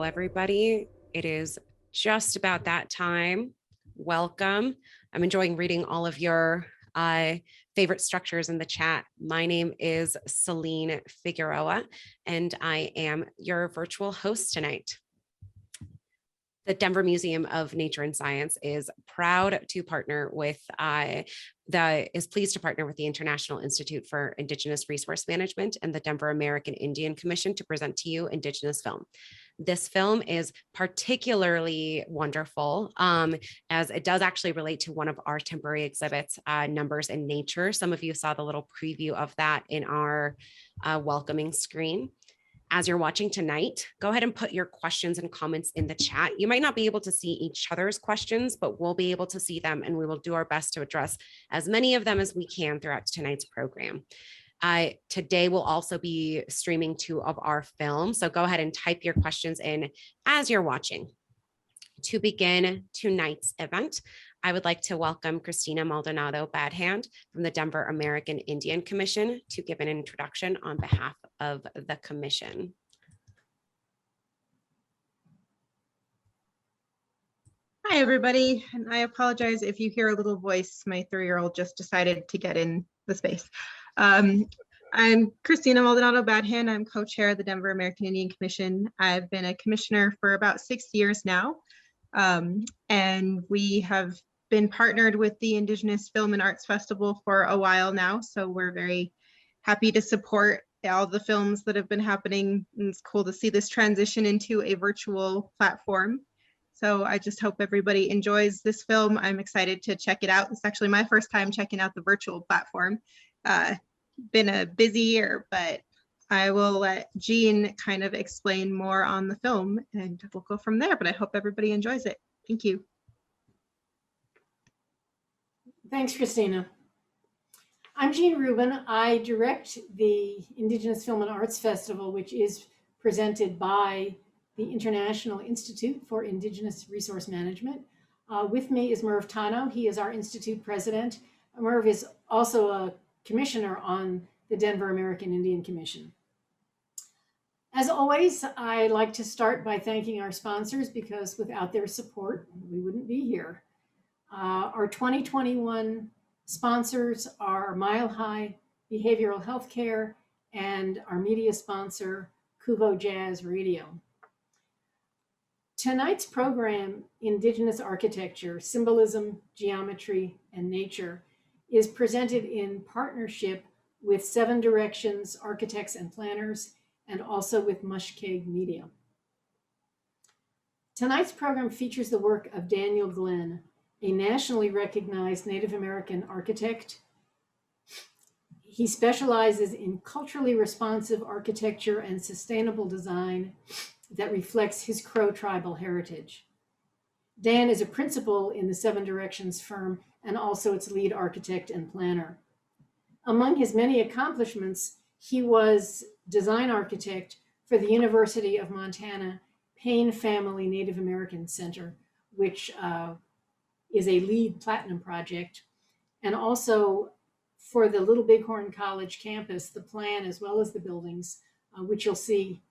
everybody. It is just about that time. Welcome. I'm enjoying reading all of your favorite structures in the chat. My name is Celine Figueroa, and I am your virtual host tonight. The Denver Museum of Nature and Science is proud to partner with, pleased to partner with the International Institute for Indigenous Resource Management and the Denver American Indian Commission to present to you Indigenous film. This film is particularly wonderful as it does actually relate to one of our temporary exhibits, Numbers in Nature. Some of you saw the little preview of that in our welcoming screen. As you're watching tonight, go ahead and put your questions and comments in the chat. You might not be able to see each other's questions, but we'll be able to see them, and we will do our best to address as many of them as we can throughout tonight's program. Today, we'll also be streaming 2 of our films, so go ahead and type your questions in as you're watching. To begin tonight's event, I would like to welcome Christina Maldonado Badhand from the Denver American Indian Commission to give an introduction on behalf of the commission. Hi, everybody, and I apologize if you hear a little voice. My 3-year-old just decided to get in the space. I'm Christina Maldonado Badhand. I'm co-chair of the Denver American Indian Commission. I've been a commissioner for about 6 years now, and we have been partnered with the Indigenous Film and Arts Festival for a while now, so we're very happy to support all the films that have been happening. And it's cool to see this transition into a virtual platform. So I just hope everybody enjoys this film. I'm excited to check it out. It's actually my first time checking out the virtual platform. Been a busy year, but I will let Jean kind of explain more on the film and we'll go from there, but I hope everybody enjoys it. Thank you. Thanks, Christina. I'm Jean Rubin. I direct the Indigenous Film and Arts Festival, which is presented by the International Institute for Indigenous Resource Management. With me is Mervyn Tano. He is our Institute president. Merv is also a commissioner on the Denver American Indian Commission. As always, I like to start by thanking our sponsors because without their support, we wouldn't be here. Our 2021 sponsors are Mile High Behavioral Healthcare and our media sponsor, Kuvo Jazz Radio. Tonight's program, Indigenous Architecture, Symbolism, Geometry, and Nature, is presented in partnership with 7 Directions Architects and Planners and also with Mushkeg Media. Tonight's program features the work of Daniel Glenn, a nationally recognized Native American architect. He specializes in culturally responsive architecture and sustainable design that reflects his Crow tribal heritage. Dan is a principal in the 7 Directions firm and also its lead architect and planner. Among his many accomplishments, he was design architect for the University of Montana Payne Family Native American Center, which is a LEED Platinum project, and also for the Little Bighorn College campus, the plan as well as the buildings, which you'll see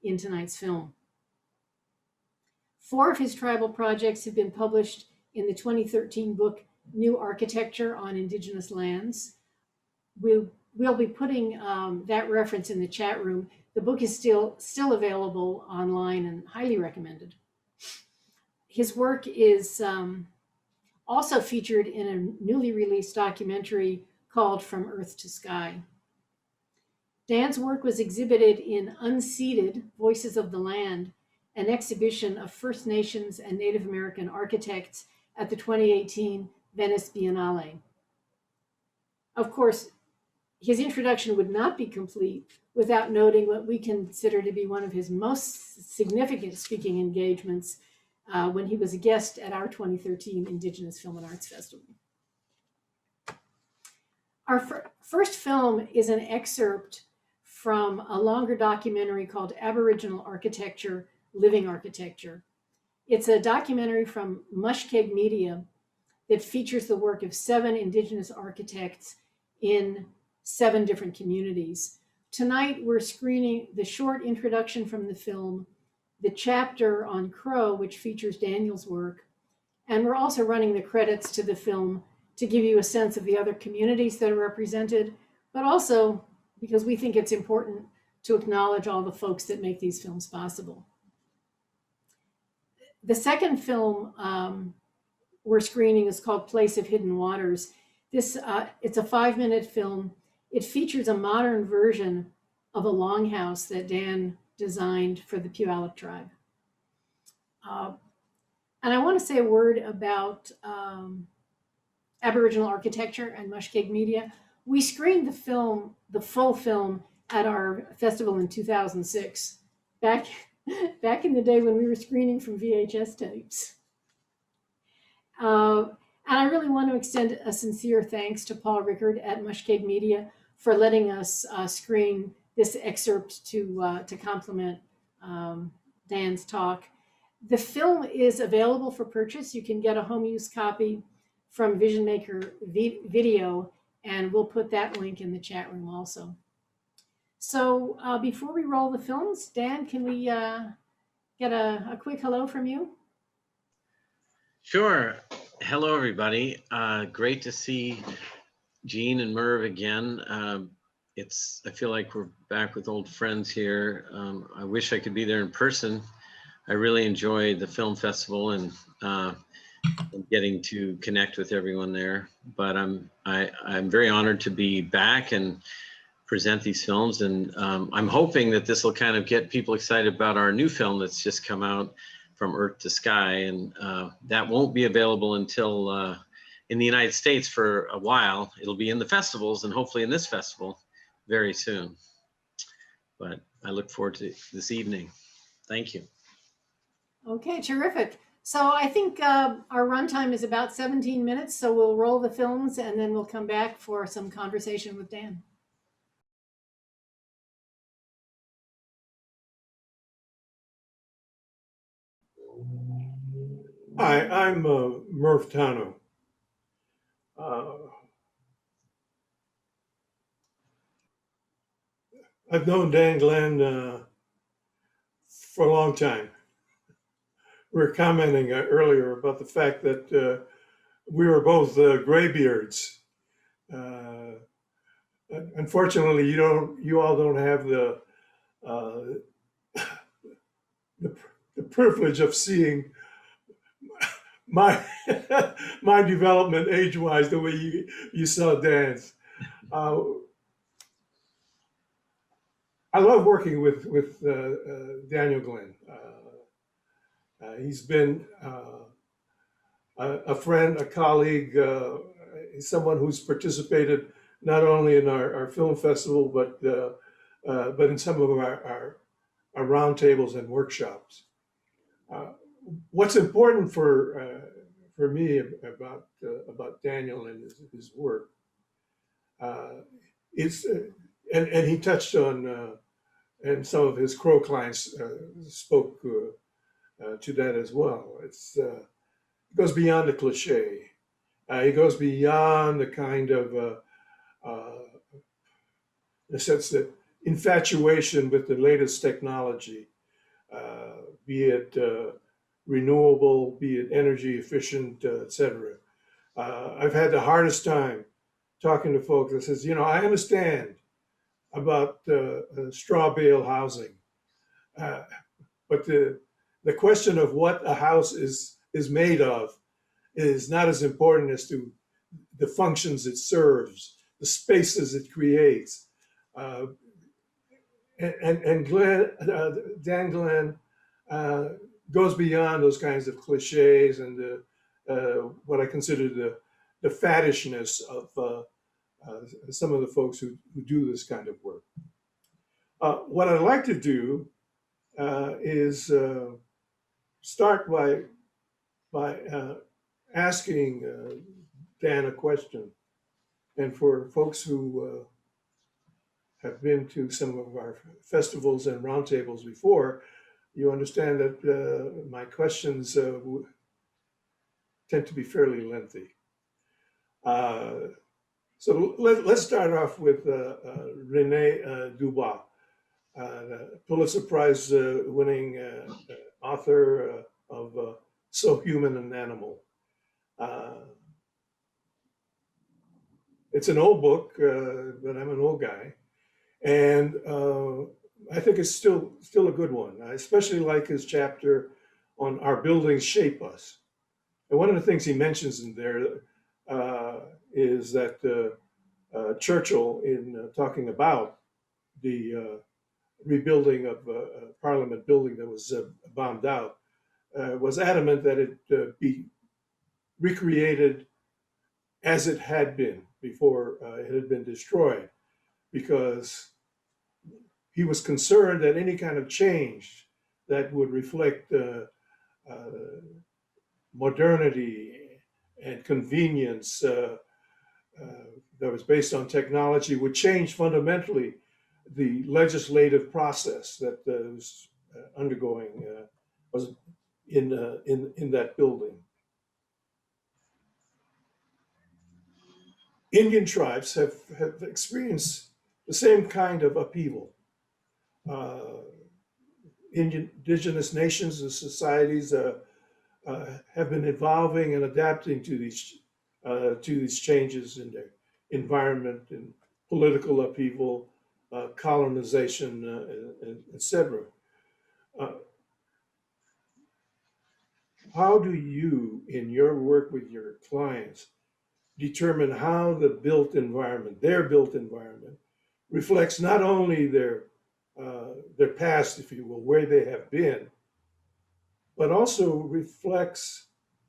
in tonight's film. 4 of his tribal projects have been published in the 2013 book, New Architecture on Indigenous Lands. We'll be putting that reference in the chat room. The book is still available online and highly recommended. His work is also featured in a newly released documentary called From Earth to Sky. Dan's work was exhibited in Unceded Voices of the Land, an exhibition of First Nations and Native American architects at the 2018 Venice Biennale. Of course, his introduction would not be complete without noting what we consider to be one of his most significant speaking engagements when he was a guest at our 2013 Indigenous Film and Arts Festival. Our first film is an excerpt from a longer documentary called Aboriginal Architecture, Living Architecture. It's a documentary from Mushkeg Media that features the work of 7 Indigenous architects in 7 different communities. Tonight, we're screening the short introduction from the film, the chapter on Crow, which features Daniel's work. And we're also running the credits to the film to give you a sense of the other communities that are represented, but also because we think it's important to acknowledge all the folks that make these films possible. The second film we're screening is called Place of Hidden Waters. It's a 5-minute film. It features a modern version of a longhouse that Dan designed for the Puyallup Tribe. And I want to say a word about Aboriginal Architecture and Mushkeg Media. We screened the full film at our festival in 2006, back in the day when we were screening from VHS tapes. And I really want to extend a sincere thanks to Paul Rickard at Mushkeg Media for letting us screen this excerpt to complement Dan's talk. The film is available for purchase. You can get a home use copy from Vision Maker Video, and we'll put that link in the chat room also. So before we roll the films, Dan, can we get a quick hello from you? Sure. Hello, everybody. Great to see Jean and Merv again. I feel like we're back with old friends here. I wish I could be there in person. I really enjoy the film festival and getting to connect with everyone there. But I'm very honored to be back and present these films. And I'm hoping that this will kind of get people excited about our new film that's just come out, From Earth to Sky. And that won't be available until in the United States for a while. It'll be in the festivals and hopefully in this festival very soon. But I look forward to this evening. Thank you. Okay, terrific. So I think our runtime is about 17 minutes, so we'll roll the films and then we'll come back for some conversation with Dan. Hi, I'm Mervyn Tano. I've known Dan Glenn for a long time. We were commenting earlier about the fact that we were both graybeards. Unfortunately, you all don't have the privilege of seeing my my development age-wise the way you saw Dan's. I love working with Daniel Glenn. He's been a friend, a colleague, someone who's participated not only in our film festival, but in some of our roundtables and workshops. What's important for me about Daniel and his work is, and he touched on, and some of his Crow clients spoke to that as well. It goes beyond the cliche. It goes beyond the kind of, in a sense that infatuation with the latest technology, be it renewable, be it energy efficient, etc. I've had the hardest time talking to folks that says, I understand about straw bale housing, but the question of what a house is made of is not as important as to the functions it serves, the spaces it creates. And Dan Glenn goes beyond those kinds of cliches and what I consider the faddishness of some of the folks who do this kind of work. What I'd like to do is start by asking Dan a question. And for folks who have been to some of our festivals and roundtables before, you understand that my questions tend to be fairly lengthy. So let's start off with Renee Dubois. Pulitzer Prize winning author of So Human an Animal. It's an old book, but I'm an old guy. And I think it's still a good one. I especially like his chapter on Our Buildings Shape Us. And one of the things he mentions in there is that Churchill, in talking about the rebuilding of a Parliament building that was bombed out, was adamant that it be recreated as it had been before it had been destroyed, because he was concerned that any kind of change that would reflect modernity and convenience that was based on technology would change fundamentally the legislative process that was undergoing was in that building. Indian tribes have experienced the same kind of upheaval. Indigenous nations and societies have been evolving and adapting to these changes in their environment and political upheaval, colonization, etc. How do you, in your work with your clients, determine how the built environment, their built environment, reflects not only their past, if you will, where they have been, but also reflects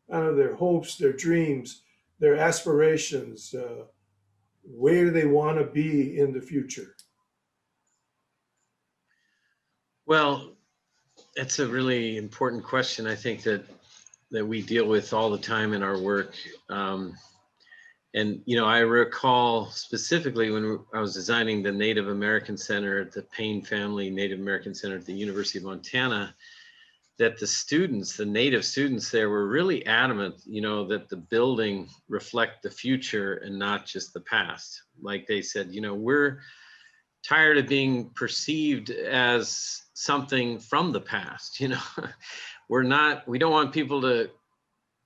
their hopes, their dreams, their aspirations, where they want to be in the future? Well, that's a really important question. I think that we deal with all the time in our work. And, you know, I recall specifically when I was designing the Native American Center at the Payne Family Native American Center at the University of Montana, that the students, the Native students there, were really adamant, you know, that the building reflect the future and not just the past. Like they said, you know, we're tired of being perceived as something from the past, you know. We don't want people to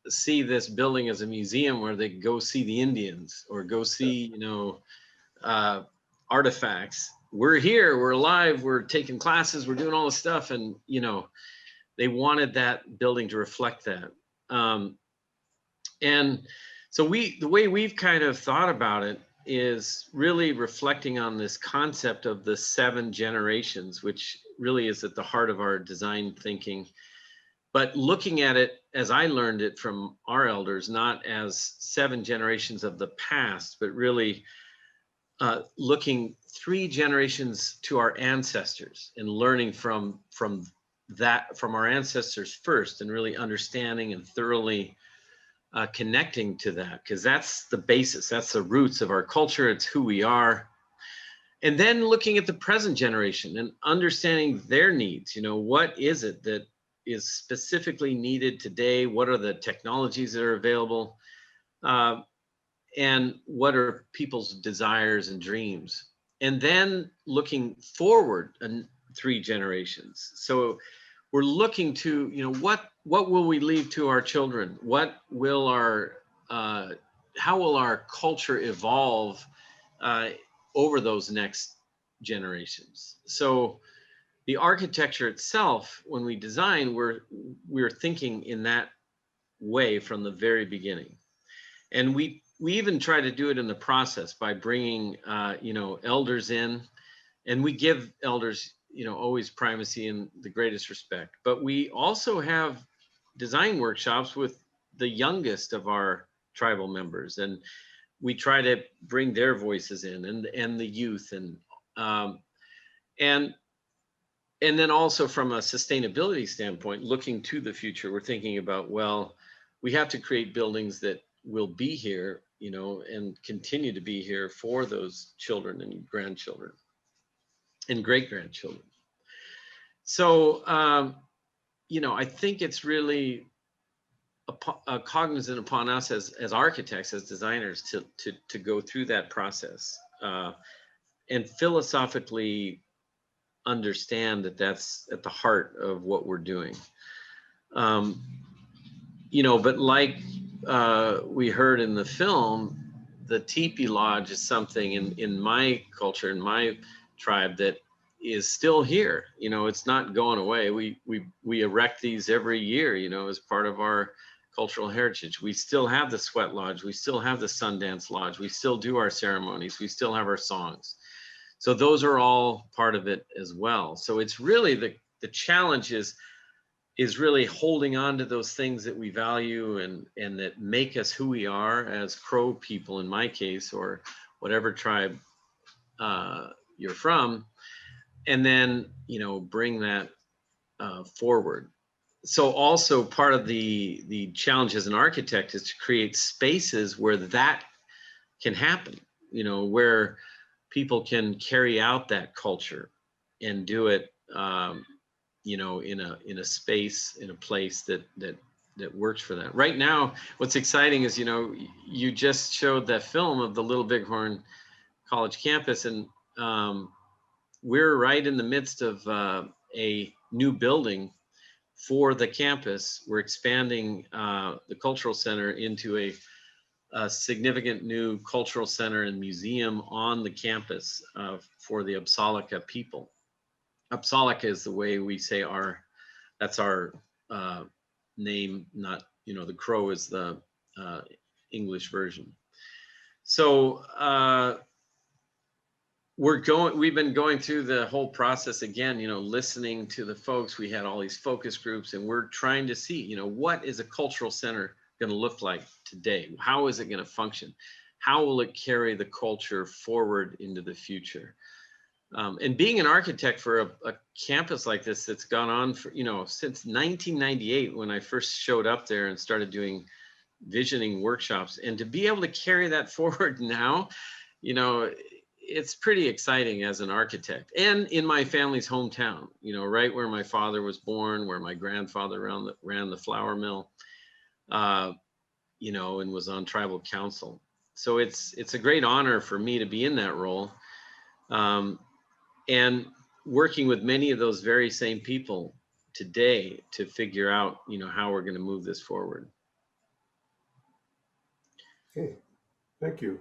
see this building as a museum where they go see the Indians or go see, you know, artifacts. We're here, we're alive, we're taking classes, we're doing all this stuff. And, you know, they wanted that building to reflect that. And so the way we've kind of thought about it is really reflecting on this concept of the 7 generations, which really is at the heart of our design thinking. But looking at it, as I learned it from our elders, not as 7 generations of the past, but really looking 3 generations to our ancestors and learning from our ancestors first, and really understanding and thoroughly connecting to that, because that's the basis, that's the roots of our culture, it's who we are. And then looking at the present generation and understanding their needs. You know, what is it that is specifically needed today? What are the technologies that are available? And what are people's desires and dreams? And then looking forward 3 generations. So we're looking to, you know, what will we leave to our children? What will how will our culture evolve over those next generations? So the architecture itself, when we design, we're thinking in that way from the very beginning. And we even try to do it in the process by bringing, you know, elders in, and we give elders, you know, always primacy and the greatest respect. But we also have design workshops with the youngest of our tribal members, and we try to bring their voices in, and the youth, and then also from a sustainability standpoint, looking to the future, we're thinking about, well, we have to create buildings that will be here, you know, and continue to be here for those children and grandchildren and great-grandchildren. So, you know, I think it's really cognizant upon us as architects, as designers, to go through that process and philosophically understand that that's at the heart of what we're doing. You know, but like we heard in the film, the teepee lodge is something in my culture, in my tribe, that is still here. You know, it's not going away. We erect these every year, you know, as part of our cultural heritage. We still have the sweat lodge. We still have the Sundance Lodge. We still do our ceremonies. We still have our songs. So those are all part of it as well. So it's really the challenge is really holding on to those things that we value and that make us who we are as Crow people, in my case, or whatever tribe you're from, and then, you know, bring that forward. So also part of the challenge as an architect is to create spaces where that can happen, you know, where people can carry out that culture and do it, you know, in a space, in a place that works for that. Right now, what's exciting is, you know, you just showed that film of the Little Bighorn College campus, and we're right in the midst of a new building for the campus. We're expanding the cultural center into a significant new cultural center and museum on the campus for the Apsalika people. Apsalika is the way we say that's our name, not, you know, the Crow is the English version. So we've been going through the whole process again, you know, listening to the folks. We had all these focus groups, and we're trying to see, you know, what is a cultural center going to look like today? How is it going to function? How will it carry the culture forward into the future? And being an architect for a campus like this that's gone on for, you know, since 1998, when I first showed up there and started doing visioning workshops, and to be able to carry that forward now, you know, it's pretty exciting as an architect. And in my family's hometown, you know, right where my father was born, where my grandfather ran the flour mill, you know, and was on tribal council. So it's a great honor for me to be in that role. And working with many of those very same people today to figure out, you know, how we're going to move this forward. Okay, thank you.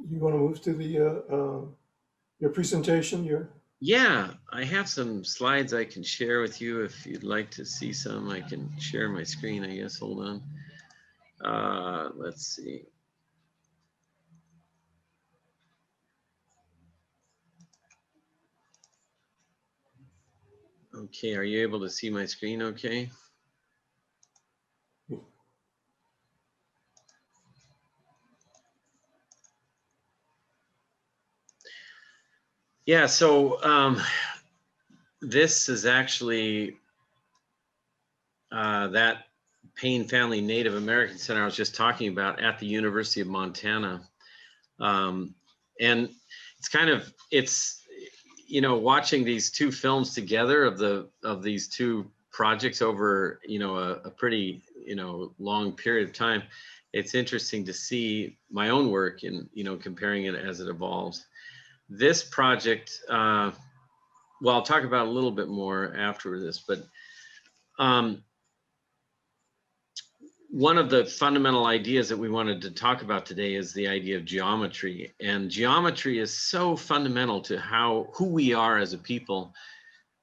You want to move to the your presentation? Yeah, I have some slides I can share with you if you'd like to see some. I can share my screen, I guess. Hold on. Let's see. Okay, are you able to see my screen okay? Yeah, so this is actually that Payne Family Native American Center I was just talking about at the University of Montana. And it's you know, watching these two films together of these two projects over, you know, a pretty, you know, long period of time, it's interesting to see my own work and, you know, comparing it as it evolves. This project, well, I'll talk about a little bit more after this, but one of the fundamental ideas that we wanted to talk about today is the idea of geometry. And geometry is so fundamental to who we are as a people.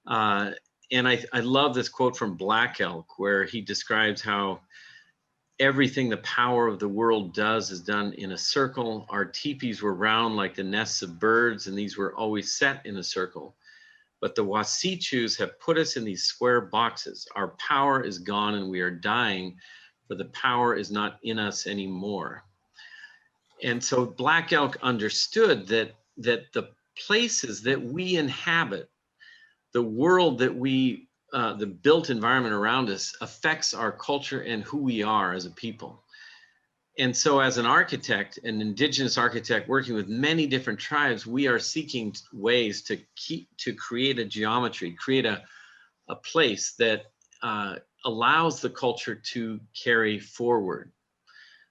And I love this quote from Black Elk, where he describes how everything the power of the world does is done in a circle. Our teepees were round like the nests of birds, and these were always set in a circle. But the Wasichus have put us in these square boxes. Our power is gone and we are dying, for the power is not in us anymore. And so Black Elk understood that the places that we inhabit, the world that we, the built environment around us, affects our culture and who we are as a people. And so as an architect, an Indigenous architect working with many different tribes, we are seeking ways to create a geometry, create a place that allows the culture to carry forward.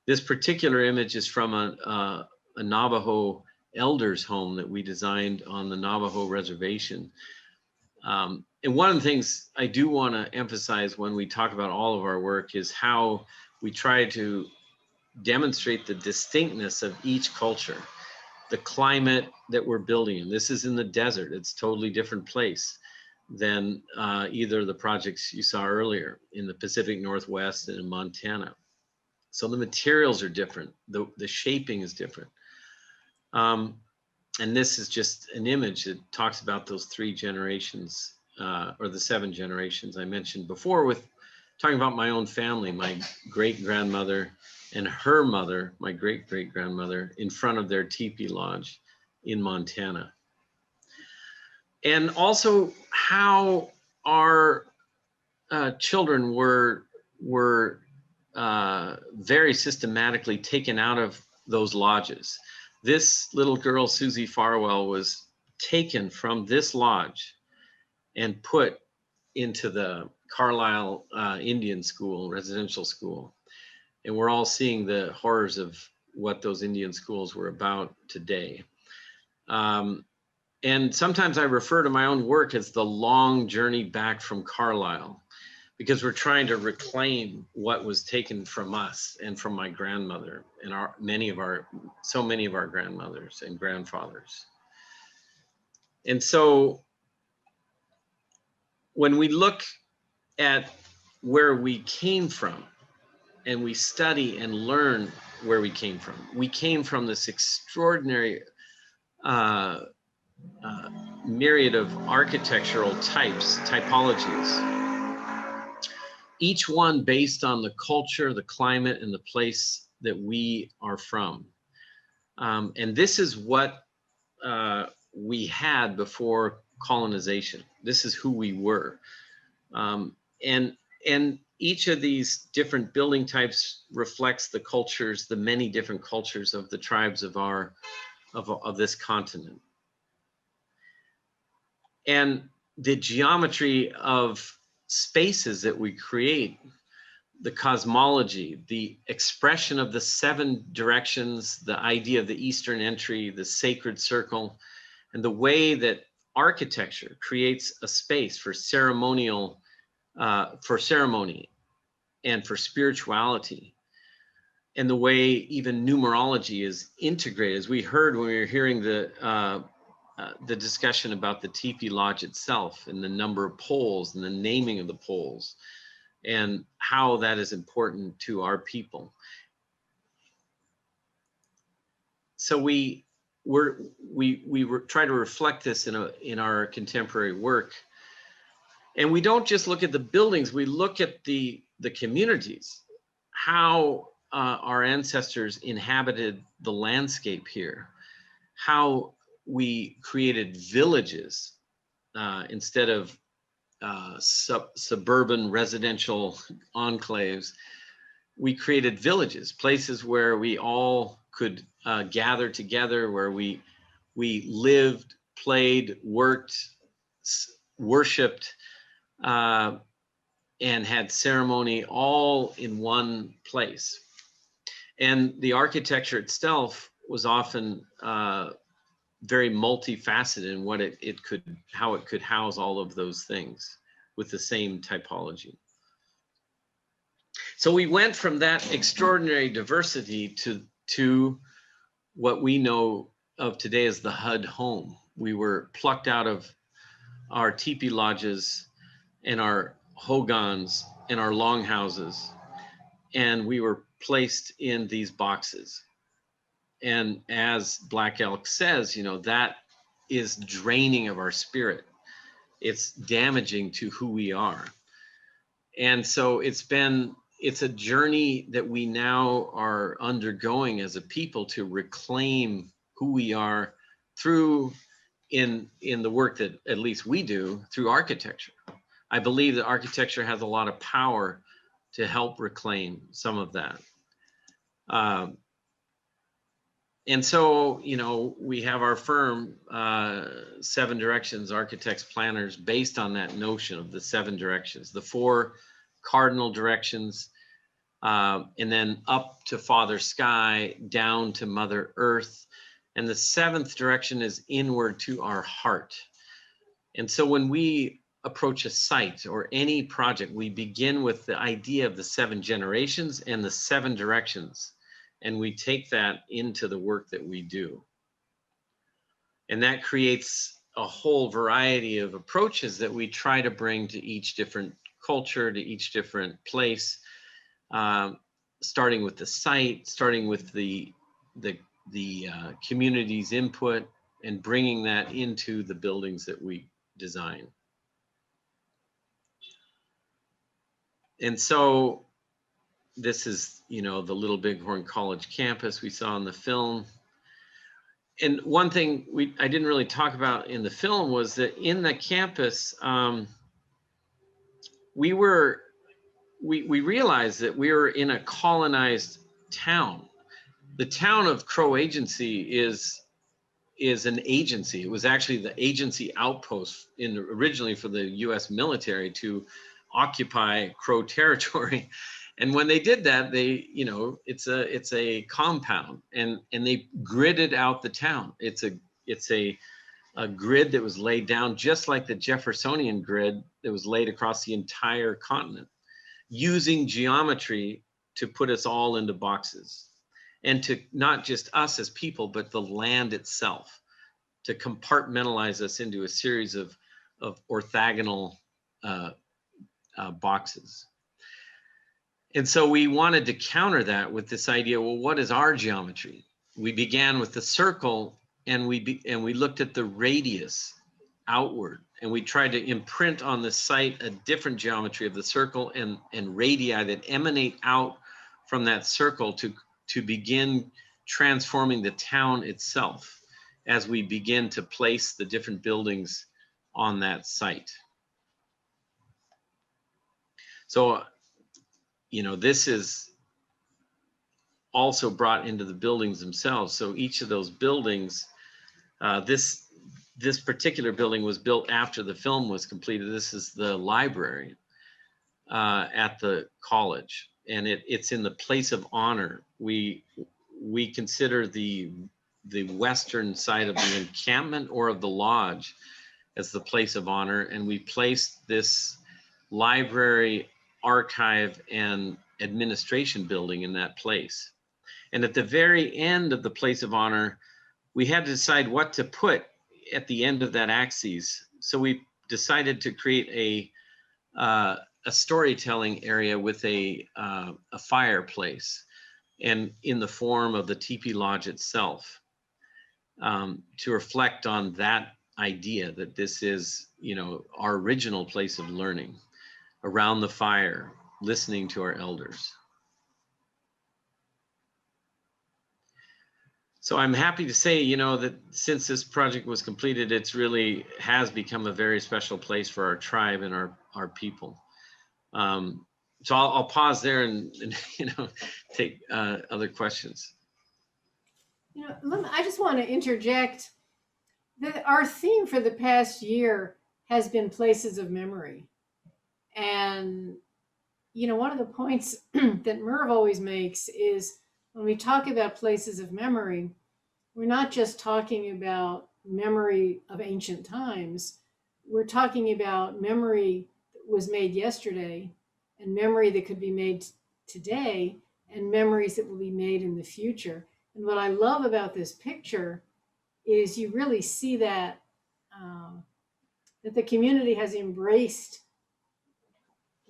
This particular image is from a Navajo elders' home that we designed on the Navajo reservation. And one of the things I do want to emphasize when we talk about all of our work is how we try to demonstrate the distinctness of each culture. The climate that we're building in. This is in the desert. It's a totally different place than either of the projects you saw earlier in the Pacific Northwest and in Montana. So the materials are different. The shaping is different. And this is just an image that talks about those 3 generations or the 7 generations I mentioned before, with talking about my own family, my great-grandmother and her mother, my great-great-grandmother, in front of their teepee lodge in Montana. And also how our children were very systematically taken out of those lodges. This little girl, Susie Farwell, was taken from this lodge and put into the Carlisle Indian school, residential school. And we're all seeing the horrors of what those Indian schools were about today. And sometimes I refer to my own work as the long journey back from Carlisle, because we're trying to reclaim what was taken from us and from my grandmother and so many of our grandmothers and grandfathers. And so when we look at where we came from and we study and learn where we came from this extraordinary myriad of architectural typologies, each one based on the culture, the climate, and the place that we are from. And this is what we had before colonization. This is who we were. And each of these different building types reflects the cultures, the many different cultures of the tribes of this continent. And the geometry of spaces that we create, the cosmology, the expression of the 7 directions, the idea of the Eastern entry, the sacred circle, and the way that architecture creates a space for ceremony and for spirituality, and the way even numerology is integrated, as we heard when we were hearing the discussion about the teepee lodge itself and the number of poles and the naming of the poles and how that is important to our people. So we try to reflect this in our contemporary work. And we don't just look at the buildings, we look at the communities, how our ancestors inhabited the landscape here, how we created villages instead of suburban residential enclaves. We created villages, places where we all could gather together, where we lived, played, worked, worshipped, and had ceremony all in one place. And the architecture itself was often very multifaceted in what how it could house all of those things with the same typology. So we went from that extraordinary diversity to what we know of today as the HUD home. We were plucked out of our teepee lodges and our hogans and our longhouses, and we were placed in these boxes. And as Black Elk says, that is draining of our spirit. It's damaging to who we are. And so it's a journey that we now are undergoing as a people to reclaim who we are through in the work that at least we do through architecture. I believe that architecture has a lot of power to help reclaim some of that. And so, we have our firm, 7 Directions Architects Planners, based on that notion of the 7 directions, the 4 cardinal directions, and then up to Father Sky, down to Mother Earth, And the seventh direction is inward to our heart. And so when we approach a site or any project, we begin with the idea of the 7 generations and the 7 directions. And we take that into the work that we do. And that creates a whole variety of approaches that we try to bring to each different culture, to each different place, starting with the site, starting with the community's input, and bringing that into the buildings that we design. And so this is, you know, the Little Bighorn College campus we saw in the film. And one thing I didn't really talk about in the film was that in the campus, we realized that we were in a colonized town. The town of Crow Agency is an agency. It was actually the agency outpost originally for the U.S. military to occupy Crow territory. And when they did that, they, you know, it's a compound, and they gridded out the town. It's a grid that was laid down just like the Jeffersonian grid that was laid across the entire continent, using geometry to put us all into boxes, and to not just us as people, but the land itself, to compartmentalize us into a series of orthogonal boxes. And so we wanted to counter that with this idea, well, what is our geometry? We began with the circle, and we looked at the radius outward, and we tried to imprint on the site a different geometry of the circle and radii that emanate out from that circle to begin transforming the town itself as we begin to place the different buildings on that site. So, you know, this is also brought into the buildings themselves. So each of those buildings, this particular building was built after the film was completed. This is the library at the college, and it's in the place of honor. We consider the western side of the encampment or of the lodge as the place of honor, and we placed this library, archive, and administration building in that place. And at the very end of the place of honor, we had to decide what to put at the end of that axis. So we decided to create a storytelling area with a fireplace, and in the form of the teepee lodge itself, to reflect on that idea that this is, you know, our original place of learning, around the fire, listening to our elders. So I'm happy to say, you know, that since this project was completed, it's really has become a very special place for our tribe and our people. So I'll pause there and you know, take other questions. You know, I just want to interject that our theme for the past year has been places of memory. And, you know, one of the points that Merv always makes is when we talk about places of memory, we're not just talking about memory of ancient times. We're talking about memory that was made yesterday, and memory that could be made today, and memories that will be made in the future. And what I love about this picture is you really see that that the community has embraced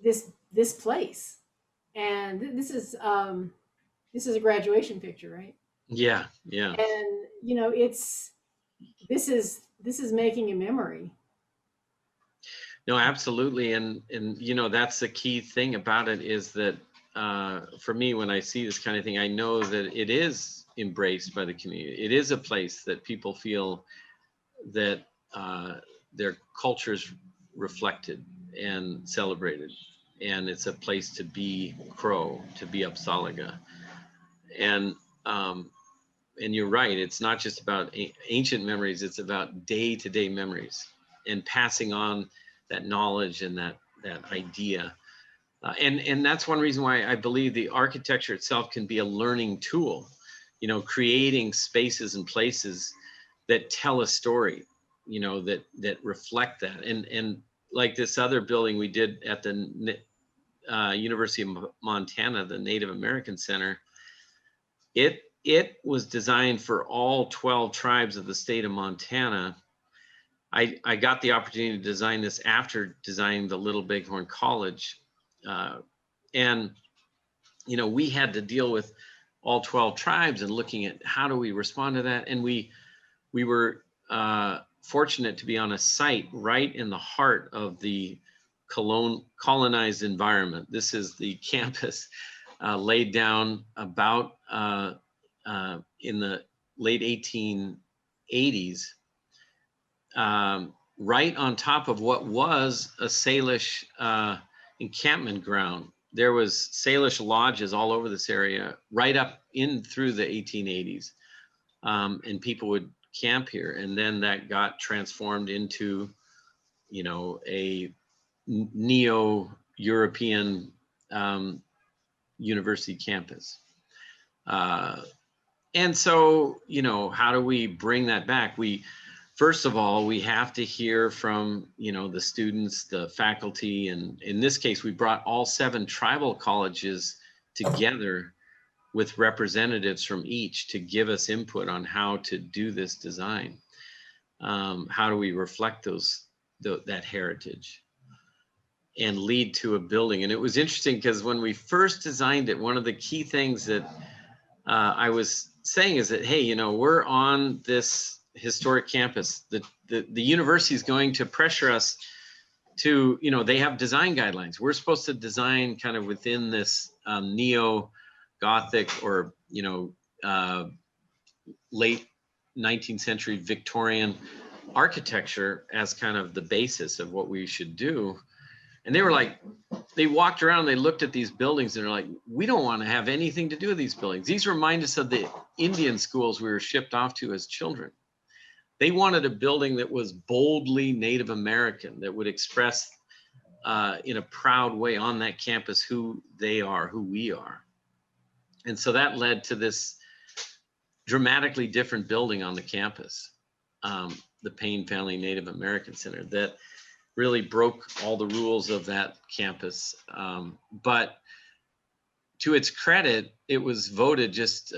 this place. And this is a graduation picture, right? Yeah, yeah. And you know, this is making a memory. No, absolutely. And you know, that's the key thing about it, is that for me, when I see this kind of thing, I know that it is embraced by the community. It is a place that people feel that their culture's reflected and celebrated. And it's a place to be Crow, to be Upsalaga. And you're right, it's not just about ancient memories, it's about day-to-day memories and passing on that knowledge and that idea. And that's one reason why I believe the architecture itself can be a learning tool, you know, creating spaces and places that tell a story, you know, that reflect that. And like this other building we did at the University of Montana, the Native American Center, it was designed for all 12 tribes of the state of Montana. I got the opportunity to design this after designing the Little Bighorn College. And, you know, we had to deal with all 12 tribes and looking at how do we respond to that. And we were fortunate to be on a site right in the heart of the colonized environment. This is the campus laid down about in the late 1880s, right on top of what was a Salish encampment ground. There was Salish lodges all over this area, right up in through the 1880s, and people would camp here. And then that got transformed into, you know, a neo-European university campus. And so, you know, how do we bring that back? First of all, we have to hear from, you know, the students, the faculty, and in this case, we brought all 7 tribal colleges together with representatives from each to give us input on how to do this design. How do we reflect that heritage and lead to a building? And it was interesting because when we first designed it, one of the key things that I was saying is that, hey, you know, we're on this historic campus. The university is going to pressure us to, you know, they have design guidelines. We're supposed to design kind of within this neo-Gothic or, you know, late 19th century Victorian architecture as kind of the basis of what we should do. And they were like, they walked around, they looked at these buildings and they're like, we don't want to have anything to do with these buildings. These remind us of the Indian schools we were shipped off to as children. They wanted a building that was boldly Native American, that would express in a proud way on that campus who they are, who we are. And so that led to this dramatically different building on the campus, the Payne Family Native American Center, that really broke all the rules of that campus. But to its credit, it was voted just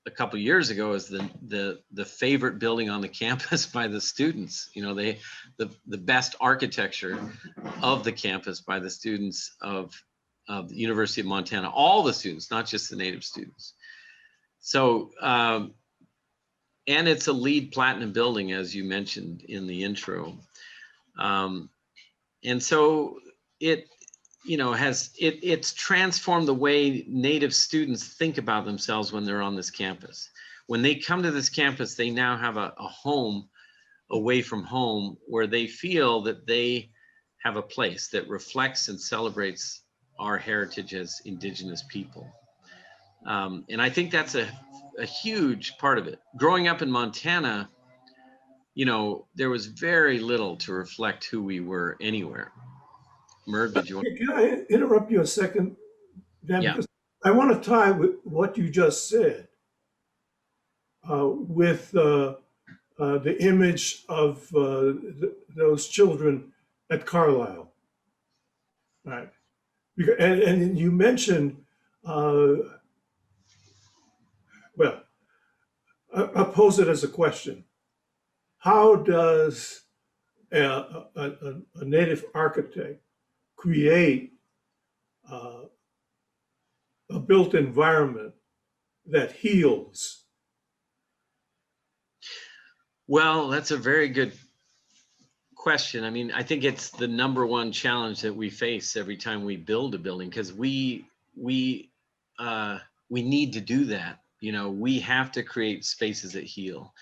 a couple of years ago as the favorite building on the campus by the students. You know, the best architecture of the campus by the students of the University of Montana, all the students, not just the Native students. So, and it's a LEED Platinum building, as you mentioned in the intro. And so it, you know, it's transformed the way Native students think about themselves when they're on this campus. When they come to this campus, they now have a home away from home where they feel that they have a place that reflects and celebrates our heritage as Indigenous people. And I think that's a huge part of it. Growing up in Montana, you know, there was very little to reflect who we were anywhere. Merv, did you want? Can I interrupt you a second, Dan? Yeah. Because I want to tie with what you just said with the image of those children at Carlisle, right? And you mentioned, well, I'll pose it as a question. How does a Native architect create a built environment that heals? Well, that's a very good question. I mean, I think it's the #1 challenge that we face every time we build a building, because we need to do that. You know, we have to create spaces that heal,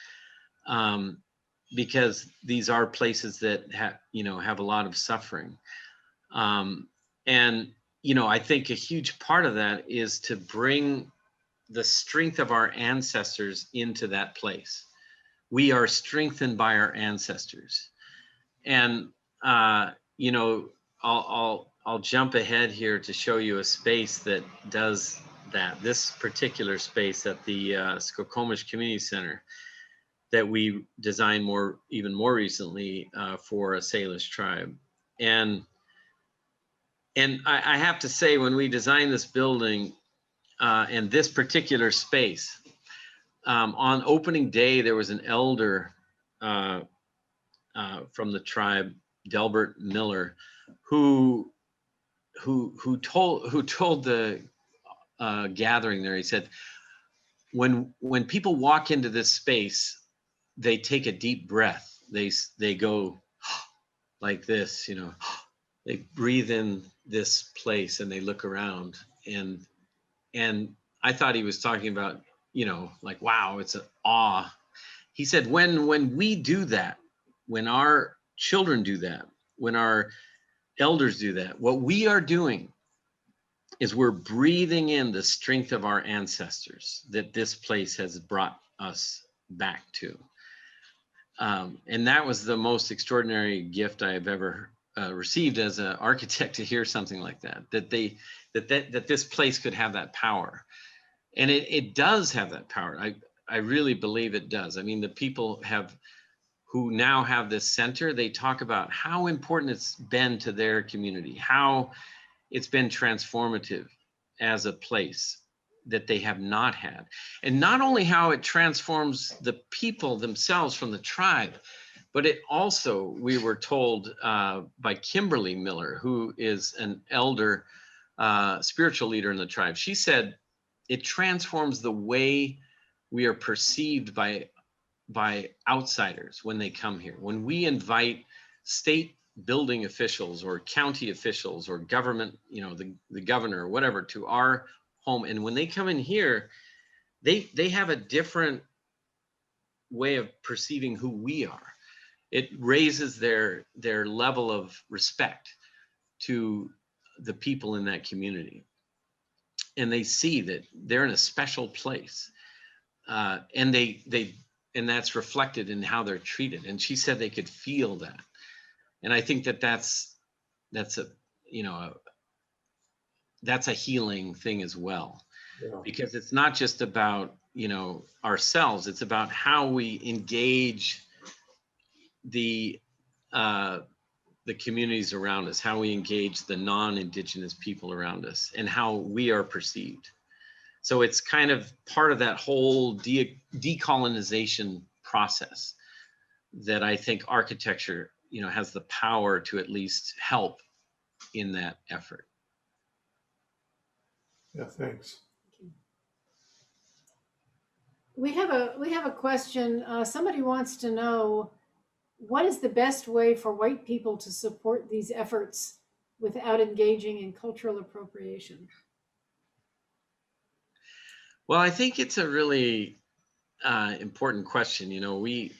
because these are places that have a lot of suffering. And, you know, I think a huge part of that is to bring the strength of our ancestors into that place. We are strengthened by our ancestors. And, I'll jump ahead here to show you a space that does this particular space at the Skokomish Community Center that we designed even more recently for a Salish tribe. And I have to say, when we designed this building and this particular space, on opening day, there was an elder from the tribe, Delbert Miller, who told the gathering there. He said, when people walk into this space, they take a deep breath. They go like this, you know, they breathe in this place and they look around. And I thought he was talking about, you know, like, wow, it's an awe. He said, when we do that, when our children do that, when our elders do that, what we are doing is we're breathing in the strength of our ancestors that this place has brought us back to. And that was the most extraordinary gift I have ever received as an architect, to hear something like that, that this place could have that power. And it does have that power. I really believe it does. I mean, the people who now have this center, they talk about how important it's been to their community, how it's been transformative as a place that they have not had. And not only how it transforms the people themselves from the tribe, but it also, we were told by Kimberly Miller, who is an elder, spiritual leader in the tribe. She said, it transforms the way we are perceived by outsiders when they come here. When we invite state building officials or county officials or government, you know, the governor or whatever, to our home, and when they come in here, they have a different way of perceiving who we are. It raises their level of respect to the people in that community, and they see that they're in a special place, and and that's reflected in how they're treated. And she said they could feel that. And I think that's a, you know, that's a healing thing as well. Yeah. Because it's not just about, you know, ourselves, it's about how we engage the communities around us, how we engage the non-Indigenous people around us, and how we are perceived. So it's kind of part of that whole decolonization process that I think architecture, you know, has the power to at least help in that effort. Yeah, thanks. We have a question. Somebody wants to know, what is the best way for white people to support these efforts without engaging in cultural appropriation? Well, I think it's a really important question. You know, we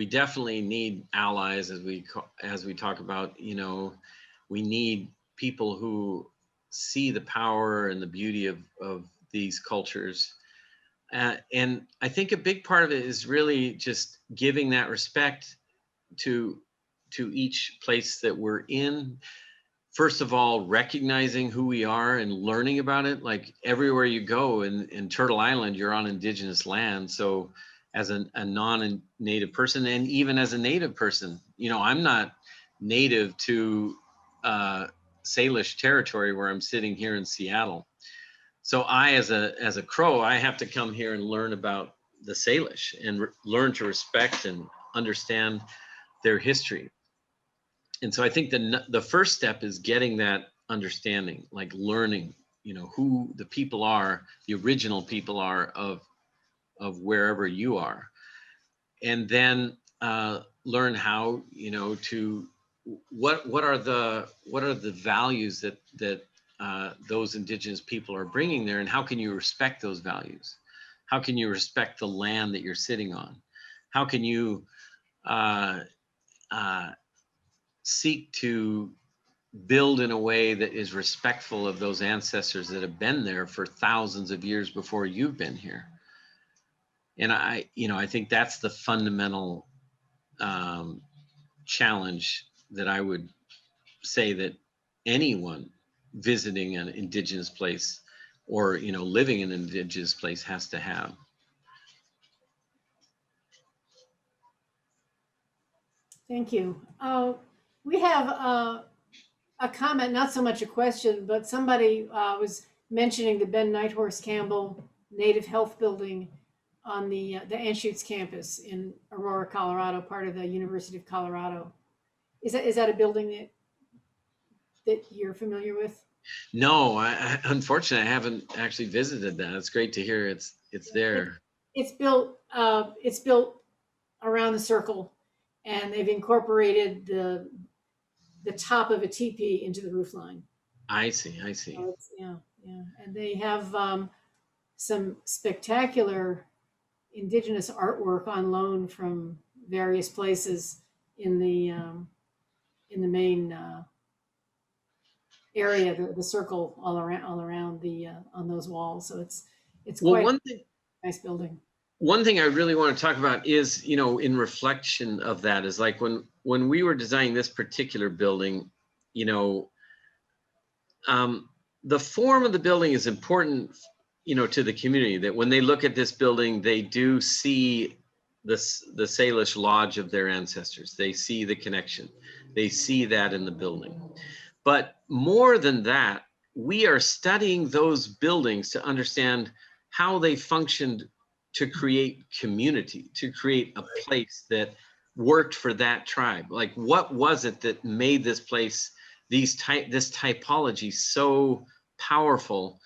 definitely need allies, as we talk about. You know, we need people who see the power and the beauty of these cultures. And I think a big part of it is really just giving that respect to each place that we're in. First of all, recognizing who we are and learning about it. Like everywhere you go in Turtle Island, you're on Indigenous land. So as a non-native person, and even as a native person, you know, I'm not native to Salish territory where I'm sitting here in Seattle. So I, as a Crow, I have to come here and learn about the Salish and learn to respect and understand their history. And so I think the first step is getting that understanding, like learning, you know, who the people are, the original people are of wherever you are, and then learn how, you know, to what are the values that those Indigenous people are bringing there, and how can you respect those values? How can you respect the land that you're sitting on? How can you seek to build in a way that is respectful of those ancestors that have been there for thousands of years before you've been here? And I think that's the fundamental challenge that I would say that anyone visiting an Indigenous place or, you know, living in an Indigenous place has to have. Thank you. We have a comment, not so much a question, but somebody was mentioning the Ben Nighthorse Campbell Native Health Building on the Anschutz campus in Aurora, Colorado, part of the University of Colorado. Is that a building that you're familiar with? No, unfortunately, I haven't actually visited that. It's great to hear it's there. It's built around the circle, and they've incorporated the top of a teepee into the roof line. I see. I see. So yeah, and they have some spectacular Indigenous artwork on loan from various places in the main area, the circle all around the on those walls. So it's Well, quite one thing, a nice building. one thing I really want to talk about is, you know, in reflection of that, is like when we were designing this particular building, you know, the form of the building is important, you know, to the community, that when they look at this building, they do see the Salish lodge of their ancestors. They see the connection. They see that in the building. But more than that, we are studying those buildings to understand how they functioned to create community, to create a place that worked for that tribe. Like, what was it that made this place, this typology so powerful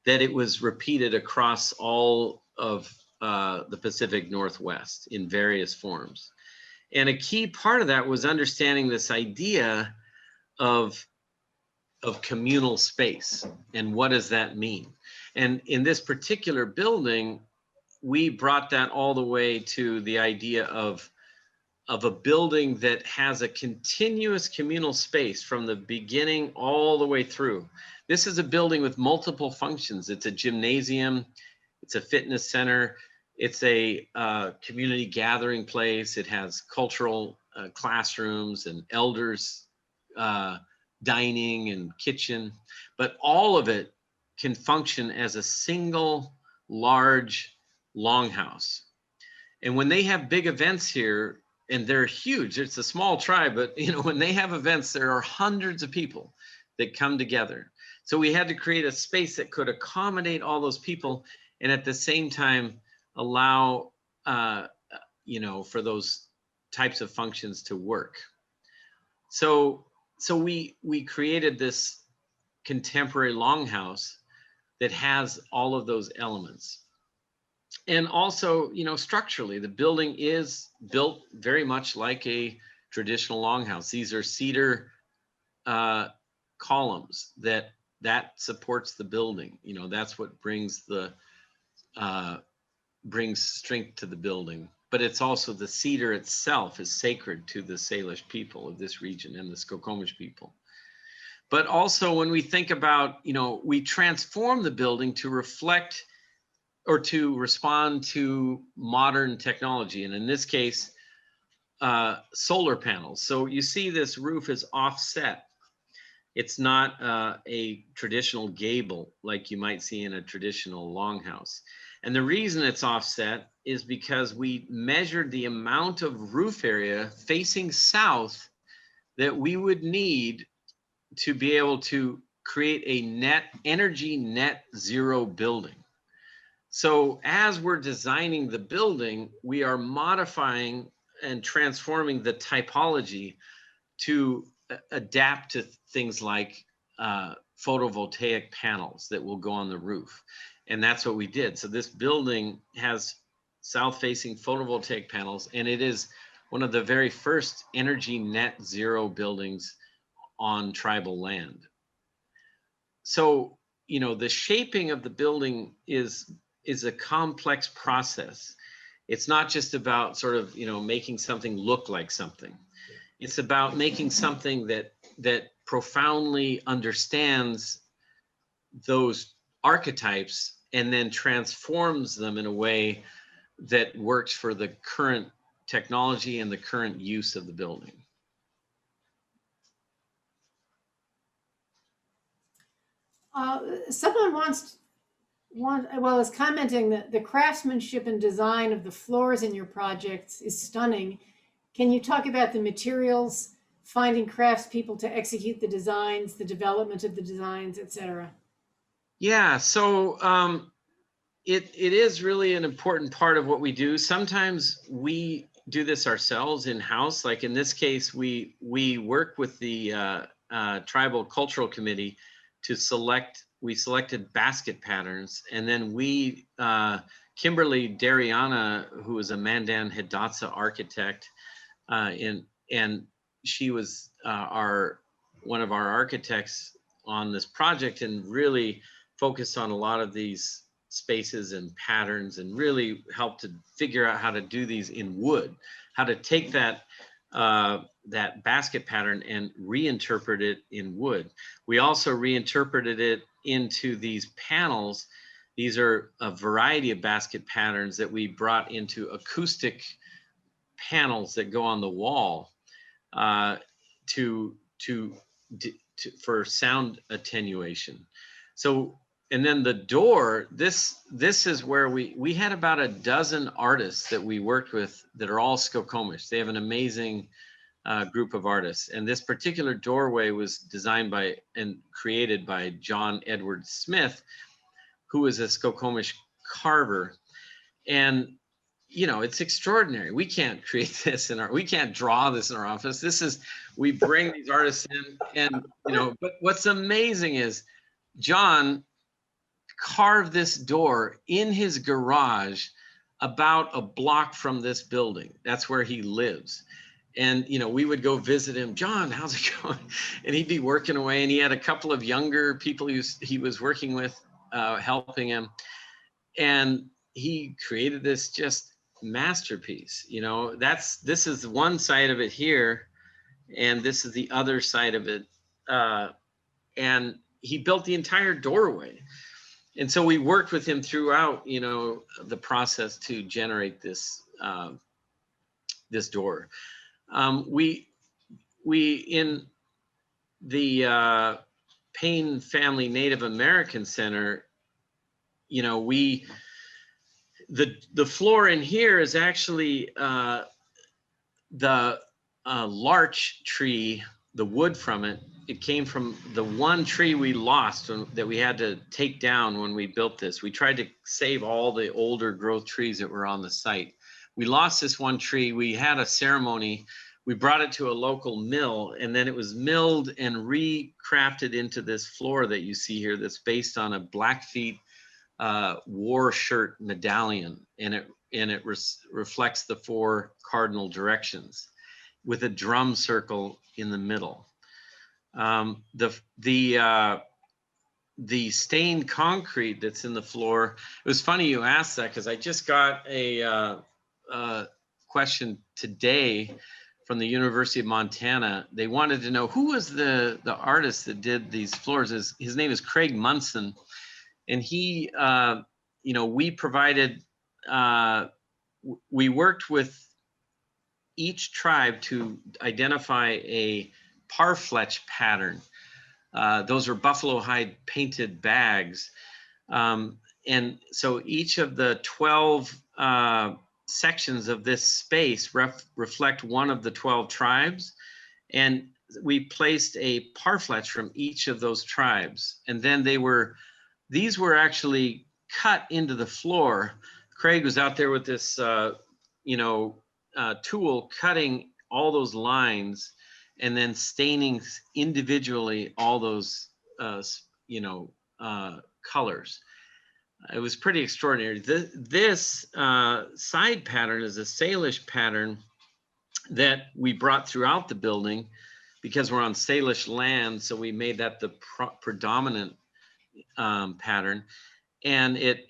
that it was repeated across all of the Pacific Northwest in various forms? And a key part of that was understanding this idea of communal space, and what does that mean? And in this particular building, we brought that all the way to the idea of a building that has a continuous communal space from the beginning all the way through. This is a building with multiple functions. It's a gymnasium, it's a fitness center, it's a community gathering place. It has cultural classrooms and elders dining and kitchen, but all of it can function as a single large longhouse. And when they have big events here, and they're huge, it's a small tribe, but you know, when they have events, there are hundreds of people that come together. So we had to create a space that could accommodate all those people, and at the same time allow you know, for those types of functions to work. So we created this contemporary longhouse that has all of those elements. And also, you know, structurally, the building is built very much like a traditional longhouse. These are cedar columns that supports the building. You know, that's what brings strength to the building. But it's also, the cedar itself is sacred to the Salish people of this region and the Skokomish people. But also, when we think about, you know, we transform the building to reflect or to respond to modern technology. And in this case, solar panels. So you see this roof is offset. It's not a traditional gable like you might see in a traditional longhouse. And the reason it's offset is because we measured the amount of roof area facing south that we would need to be able to create a energy net zero building. So as we're designing the building, we are modifying and transforming the typology to adapt to things like photovoltaic panels that will go on the roof. And that's what we did. So this building has south-facing photovoltaic panels, and it is one of the very first energy net zero buildings on tribal land. So, you know, the shaping of the building is a complex process. It's not just about sort of, you know, making something look like something. It's about making something that profoundly understands those archetypes and then transforms them in a way that works for the current technology and the current use of the building. Someone wants Well, as commenting that the craftsmanship and design of the floors in your projects is stunning. Can you talk about the materials, finding craftspeople to execute the designs, the development of the designs, etc.? Yeah, so it is really an important part of what we do. Sometimes we do this ourselves in-house. Like in this case, we work with the Tribal Cultural Committee to we selected basket patterns, and then we, Kimberly Dariana, who is a Mandan Hidatsa architect, and she was one of our architects on this project, and really focused on a lot of these spaces and patterns, and really helped to figure out how to do these in wood, how to take that that basket pattern and reinterpret it in wood. We also reinterpreted it into these panels. These are a variety of basket patterns that we brought into acoustic panels that go on the wall for sound attenuation. So, and then the door, this is where we had about a dozen artists that we worked with that are all Skokomish. They have an amazing group of artists. And this particular doorway was designed by and created by John Edward Smith, who is a Skokomish carver. And you know, it's extraordinary. We can't create this we can't draw this in our office. We bring these artists in, and you know, but what's amazing is John carved this door in his garage about a block from this building. That's where he lives. And, you know, we would go visit him. John, how's it going? And he'd be working away, and he had a couple of younger people he was working with, helping him. And he created this just masterpiece. You know, this is one side of it here, and this is the other side of it. And he built the entire doorway. And so we worked with him throughout, you know, the process to generate this this door. We in the Payne Family Native American Center, you know, the floor in here is actually the larch tree, the wood from it. It came from the one tree we lost that we had to take down when we built this. We tried to save all the older growth trees that were on the site. We lost this one tree. We had a ceremony. We brought it to a local mill, and then it was milled and recrafted into this floor that you see here that's based on a Blackfeet war shirt medallion, and it reflects the 4 cardinal directions with a drum circle in the middle. The stained concrete that's in the floor, it was funny you asked that, because I just got a question today from the University of Montana. They wanted to know who was the artist that did these floors. His name is Craig Munson, and he, you know, we provided, we worked with each tribe to identify a parfletch pattern. Those are buffalo hide painted bags. And so each of the 12 sections of this space reflect one of the 12 tribes. And we placed a parfletch from each of those tribes. And then these were actually cut into the floor. Craig was out there with this, you know, tool, cutting all those lines and then staining individually all those, you know, colors. It was pretty extraordinary. This side pattern is a Salish pattern that we brought throughout the building because we're on Salish land. So we made that the predominant pattern, and it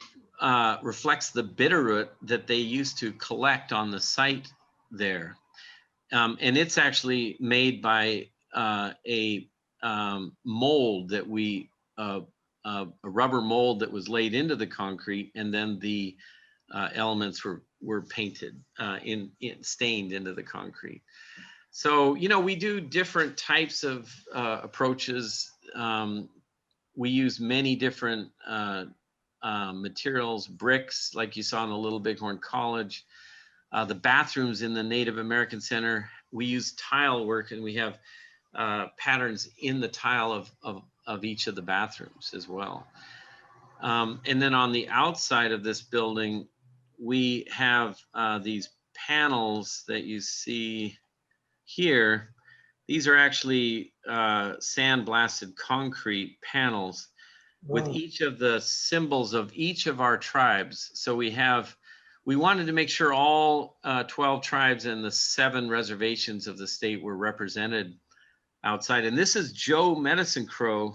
reflects the bitterroot that they used to collect on the site there. And it's actually made by a mold that we, a rubber mold that was laid into the concrete, and then the elements were painted, stained into the concrete. So, you know, we do different types of approaches. We use many different materials, bricks, like you saw in the Little Bighorn College. The bathrooms in the Native American Center, we use tile work, and we have patterns in the tile of each of the bathrooms as well. And then on the outside of this building, we have these panels that you see here. These are actually sandblasted concrete panels with each of the symbols of each of our tribes. So we wanted to make sure all 12 tribes and the 7 reservations of the state were represented outside. And this is Joe Medicine Crow,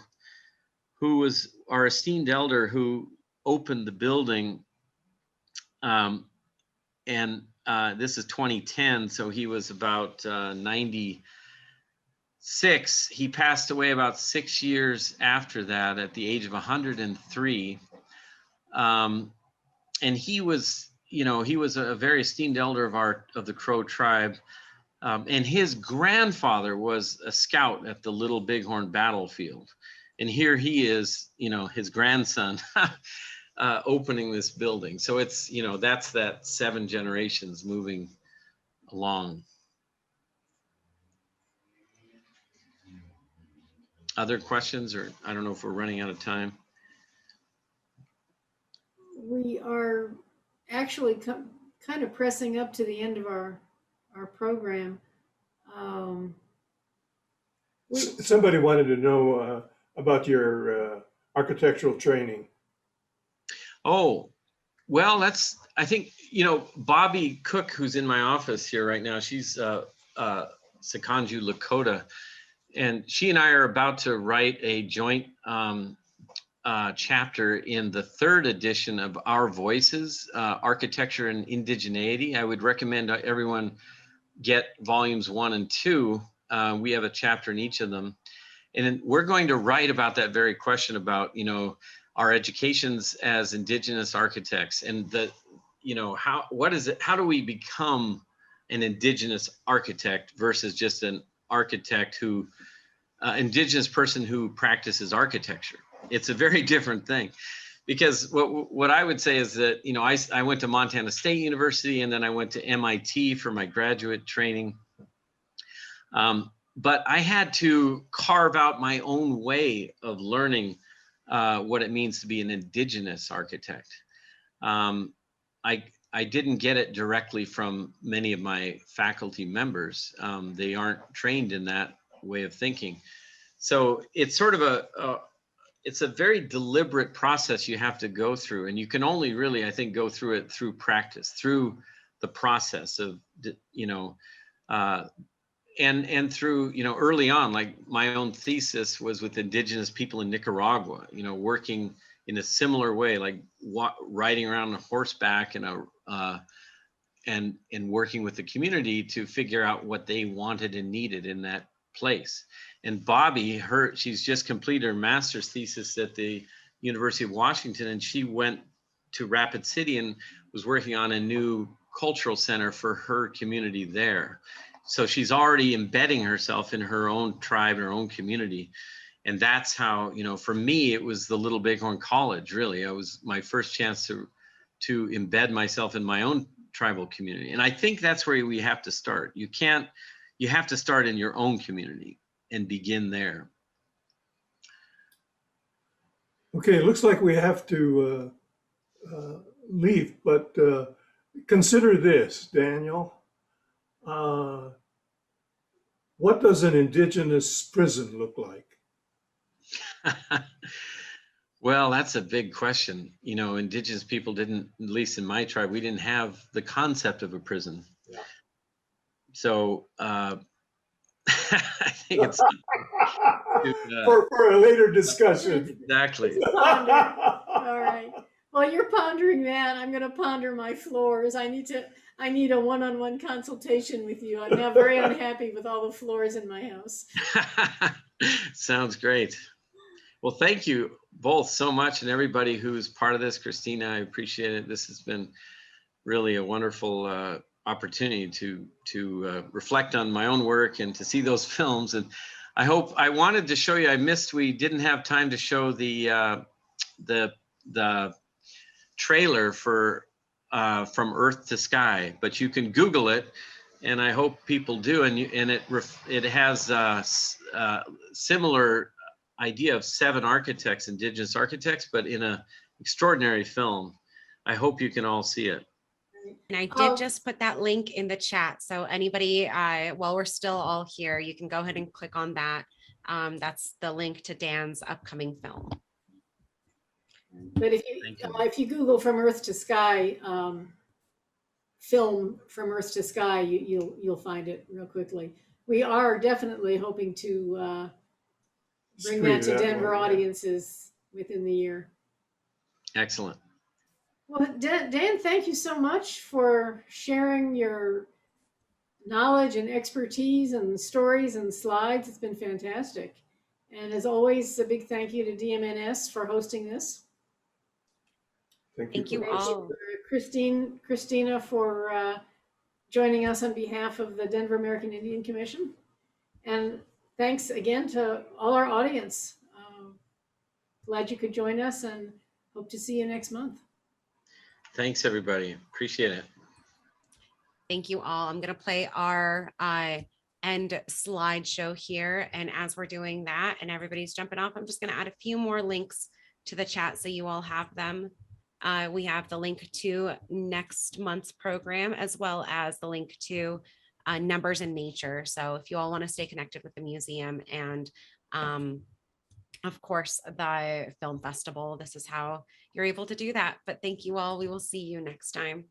who was our esteemed elder who opened the building. This is 2010, so he was about 96. He passed away about 6 years after that at the age of 103. And he was, he was a very esteemed elder of the Crow tribe. And his grandfather was a scout at the Little Bighorn battlefield. And here he is, his grandson opening this building. So it's, that's that 7 generations moving along. Other questions, or I don't know if we're running out of time. We are actually kind of pressing up to the end of our program. Somebody wanted to know about your architectural training. Oh, well, I think, Bobby Cook, who's in my office here right now, she's Sakanju Lakota, and she and I are about to write a joint chapter in the 3rd edition of Our Voices, Architecture and Indigeneity. I would recommend everyone get volumes 1 and 2. We have a chapter in each of them. And we're going to write about that very question about, our educations as Indigenous architects, and how do we become an Indigenous architect versus just an architect Indigenous person who practices architecture. It's a very different thing, because what I would say is that, I went to Montana State University, and then I went to MIT for my graduate training. But I had to carve out my own way of learning what it means to be an Indigenous architect. I didn't get it directly from many of my faculty members. They aren't trained in that way of thinking. So it's sort of it's a very deliberate process you have to go through, and you can only really, I think, go through it through practice, through the process of, and through, early on, like my own thesis was with Indigenous people in Nicaragua, working in a similar way, like riding around on horseback and working with the community to figure out what they wanted and needed in that place. And Bobby, she's just completed her master's thesis at the University of Washington, and she went to Rapid City and was working on a new cultural center for her community there. So she's already embedding herself in her own tribe, her own community. And that's how, for me, it was the Little Bighorn College, really. It was my first chance to embed myself in my own tribal community. And I think that's where we have to start. You have to start in your own community and begin there. Okay, it looks like we have to leave, but consider this, Daniel. What does an Indigenous prison look like? Well, that's a big question. Indigenous people didn't, at least in my tribe, we didn't have the concept of a prison. Yeah. So I think it's for a later discussion. Exactly. All right. While you're pondering that, I'm going to ponder my floors. I need a one-on-one consultation with you. I'm now very unhappy with all the floors in my house. Sounds great. Well, thank you both so much, and everybody who's part of this. Christina, I appreciate it. This has been really a wonderful opportunity to reflect on my own work and to see those films. And I wanted to show you, we didn't have time to show the trailer for From Earth to Sky, but you can Google it, and I hope people do. And it has similar idea of 7 architects, Indigenous architects, but in a extraordinary film. I hope you can all see it. And I did just put that link in the chat. So anybody, while we're still all here, you can go ahead and click on that. That's the link to Dan's upcoming film. But if you Google From Earth to Sky, film From Earth to Sky, you'll find it real quickly. We are definitely hoping to bring that to Denver audiences within the year. Excellent. Well, Dan, thank you so much for sharing your knowledge and expertise and stories and slides. It's been fantastic. And as always, a big thank you to DMNS for hosting this. Thank you all. Christina for joining us on behalf of the Denver American Indian Commission. And thanks again to all our audience. Glad you could join us and hope to see you next month. Thanks, everybody. Appreciate it. Thank you all. I'm going to play our end slideshow here. And as we're doing that and everybody's jumping off, I'm just going to add a few more links to the chat so you all have them. We have the link to next month's program, as well as the link to Numbers in Nature. So if you all want to stay connected with the museum and of course, the film festival, this is how you're able to do that. But thank you all. We will see you next time.